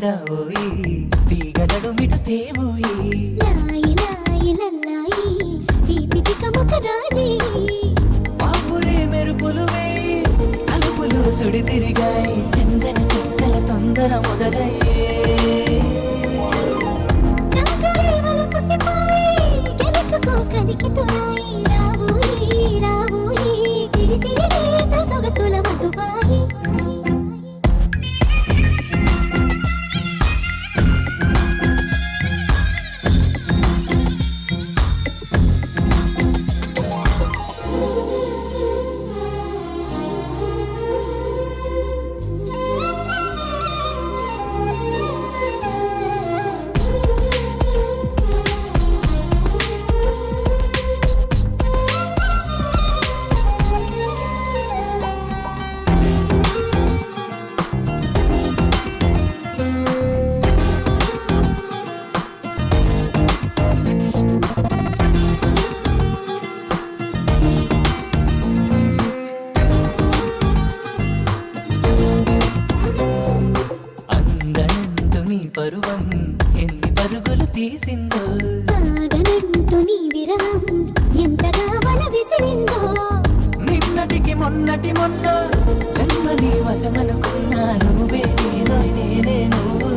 రావోయి తీగడడు మిట తేవోయి లాయి లాయి లల్లాయి దీపితి కమక రాజీ పాపురే మెరుపులు వేయి అలుపులు సుడి తిరిగాయి చందన చంచల తొందర మొదలయ్యే చాకరే వలపు సిపాయి గెలుచుకో కలికి తోయి రావోయి రావోయి సిరి సిరి లేత సొగసుల మధుబాయి పరువం ఎన్ని పరుగులు తీసిందో ఆగనంటూ నీ విరహం ఎంతగా వల విసిరిందో నిన్నటికి మొన్నటి మొన్న జన్మని వశమనుకున్నా నువ్వే నేనే నువ్వు